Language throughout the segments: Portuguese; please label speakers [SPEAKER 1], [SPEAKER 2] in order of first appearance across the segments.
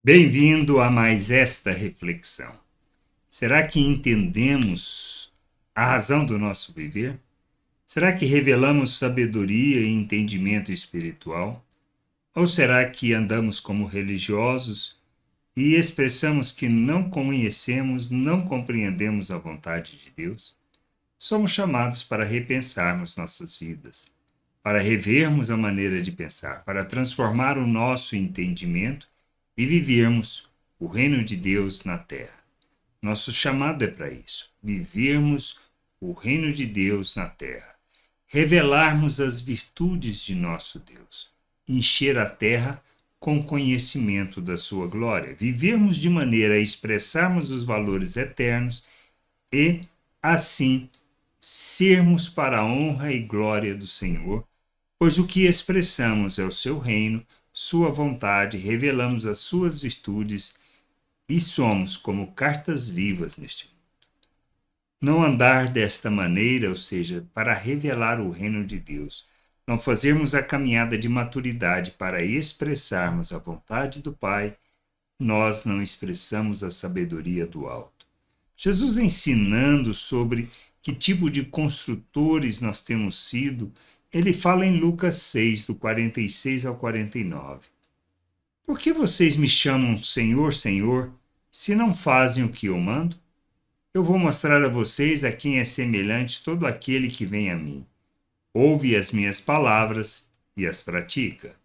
[SPEAKER 1] Bem-vindo a mais esta reflexão. Será que entendemos a razão do nosso viver? Será que revelamos sabedoria e entendimento espiritual? Ou será que andamos como religiosos e expressamos que não conhecemos, não compreendemos a vontade de Deus? Somos chamados para repensarmos nossas vidas, para revermos a maneira de pensar, para transformar o nosso entendimento e vivermos o reino de Deus na terra. Nosso chamado é para isso, vivermos o reino de Deus na terra, revelarmos as virtudes de nosso Deus, encher a terra com conhecimento da sua glória, vivermos de maneira a expressarmos os valores eternos e, assim, sermos para a honra e glória do Senhor, pois o que expressamos é o seu reino, sua vontade, revelamos as suas virtudes e somos como cartas vivas neste mundo. Não andar desta maneira, ou seja, para revelar o reino de Deus, não fazermos a caminhada de maturidade para expressarmos a vontade do Pai, nós não expressamos a sabedoria do alto. Jesus ensinando sobre que tipo de construtores nós temos sido, ele fala em Lucas 6, do 46 ao 49. Por que vocês me chamam Senhor, Senhor, se não fazem o que eu mando? Eu vou mostrar a vocês a quem é semelhante todo aquele que vem a mim. Ouve as minhas palavras e as pratica.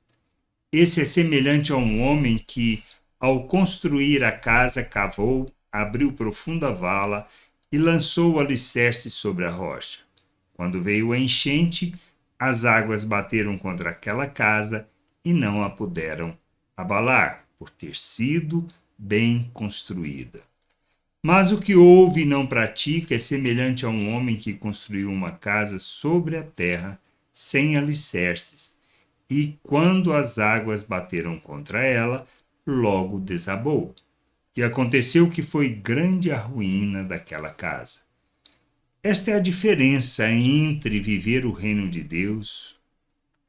[SPEAKER 1] Esse é semelhante a um homem que, ao construir a casa, cavou, abriu profunda vala e lançou o alicerce sobre a rocha. Quando veio a enchente, as águas bateram contra aquela casa e não a puderam abalar, por ter sido bem construída. Mas o que ouve e não pratica é semelhante a um homem que construiu uma casa sobre a terra, sem alicerces, e quando as águas bateram contra ela, logo desabou. E aconteceu que foi grande a ruína daquela casa. Esta é a diferença entre viver o reino de Deus,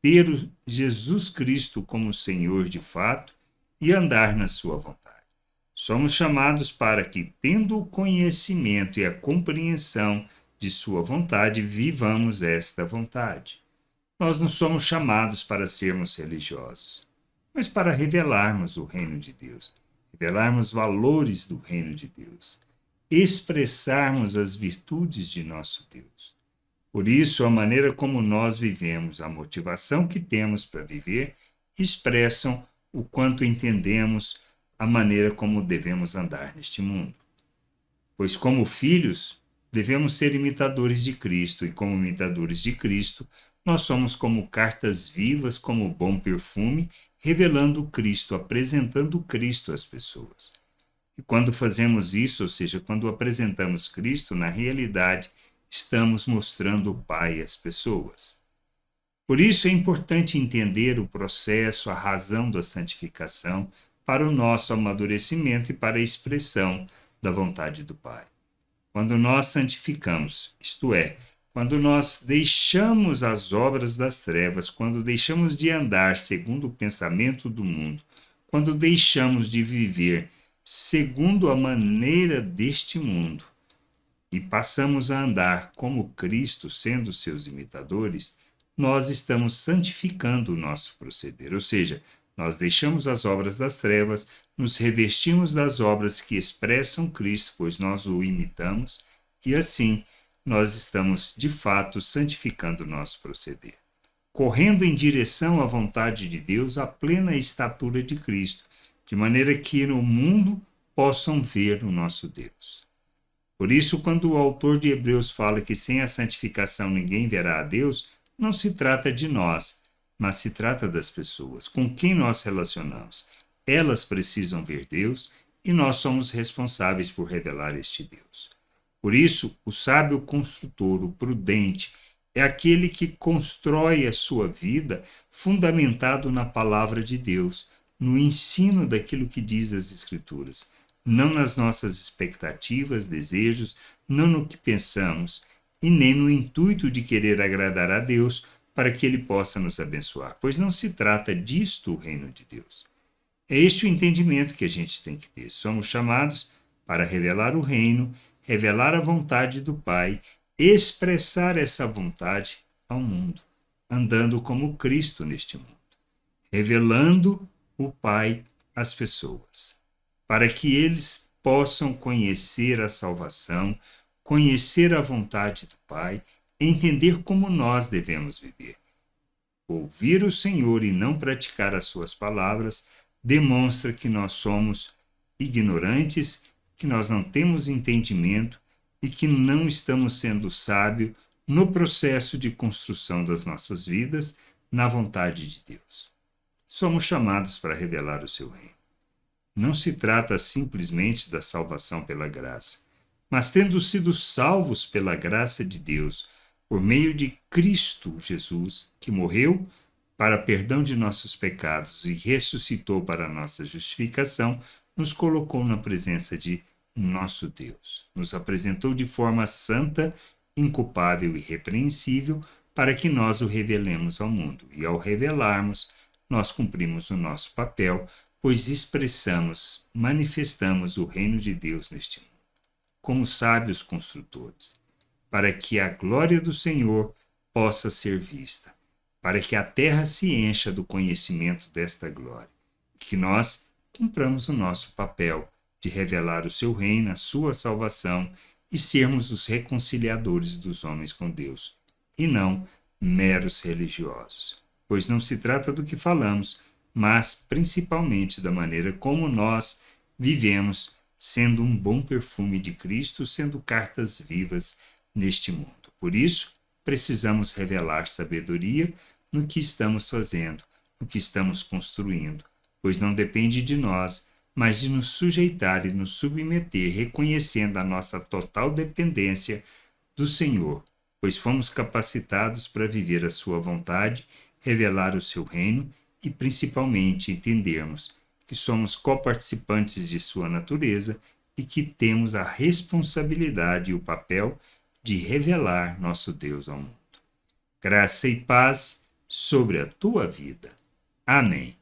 [SPEAKER 1] ter Jesus Cristo como Senhor de fato e andar na sua vontade. Somos chamados para que, tendo o conhecimento e a compreensão de sua vontade, vivamos esta vontade. Nós não somos chamados para sermos religiosos, mas para revelarmos o reino de Deus, revelarmos valores do reino de Deus, expressarmos as virtudes de nosso Deus. Por isso, a maneira como nós vivemos, a motivação que temos para viver, expressam o quanto entendemos a maneira como devemos andar neste mundo. Pois, como filhos, devemos ser imitadores de Cristo, e como imitadores de Cristo, nós somos como cartas vivas, como bom perfume, revelando Cristo, apresentando Cristo às pessoas. E quando fazemos isso, ou seja, quando apresentamos Cristo, na realidade, estamos mostrando o Pai às pessoas. Por isso é importante entender o processo, a razão da santificação para o nosso amadurecimento e para a expressão da vontade do Pai. Quando nós santificamos, isto é, quando nós deixamos as obras das trevas, quando deixamos de andar segundo o pensamento do mundo, quando deixamos de viver segundo a maneira deste mundo e passamos a andar como Cristo, sendo seus imitadores, nós estamos santificando o nosso proceder, ou seja, nós deixamos as obras das trevas, nos revestimos das obras que expressam Cristo, pois nós o imitamos, e assim nós estamos de fato santificando o nosso proceder, correndo em direção à vontade de Deus, à plena estatura de Cristo, de maneira que no mundo possam ver o nosso Deus. Por isso, quando o autor de Hebreus fala que sem a santificação ninguém verá a Deus, não se trata de nós, mas se trata das pessoas com quem nós relacionamos. Elas precisam ver Deus e nós somos responsáveis por revelar este Deus. Por isso, o sábio construtor, o prudente, é aquele que constrói a sua vida fundamentado na palavra de Deus, no ensino daquilo que diz as Escrituras, não nas nossas expectativas, desejos, não no que pensamos, e nem no intuito de querer agradar a Deus para que Ele possa nos abençoar, pois não se trata disto o reino de Deus. É este o entendimento que a gente tem que ter. Somos chamados para revelar o reino, revelar a vontade do Pai, expressar essa vontade ao mundo, andando como Cristo neste mundo, revelando o Pai às pessoas, para que eles possam conhecer a salvação, conhecer a vontade do Pai, entender como nós devemos viver. Ouvir o Senhor e não praticar as suas palavras demonstra que nós somos ignorantes, que nós não temos entendimento e que não estamos sendo sábios no processo de construção das nossas vidas na vontade de Deus. Somos chamados para revelar o seu reino. Não se trata simplesmente da salvação pela graça, mas tendo sido salvos pela graça de Deus, por meio de Cristo Jesus, que morreu para perdão de nossos pecados e ressuscitou para nossa justificação, nos colocou na presença de nosso Deus. Nos apresentou de forma santa, inculpável e irrepreensível, para que nós o revelemos ao mundo. E ao revelarmos, nós cumprimos o nosso papel, pois expressamos, manifestamos o reino de Deus neste mundo, como sábios construtores, para que a glória do Senhor possa ser vista, para que a terra se encha do conhecimento desta glória, que nós cumpramos o nosso papel de revelar o seu reino, a sua salvação e sermos os reconciliadores dos homens com Deus, e não meros religiosos. Pois não se trata do que falamos, mas principalmente da maneira como nós vivemos, sendo um bom perfume de Cristo, sendo cartas vivas neste mundo. Por isso, precisamos revelar sabedoria no que estamos fazendo, no que estamos construindo, pois não depende de nós, mas de nos sujeitar e nos submeter, reconhecendo a nossa total dependência do Senhor, pois fomos capacitados para viver a sua vontade, revelar o seu reino e principalmente entendermos que somos coparticipantes de sua natureza e que temos a responsabilidade e o papel de revelar nosso Deus ao mundo. Graça e paz sobre a tua vida. Amém.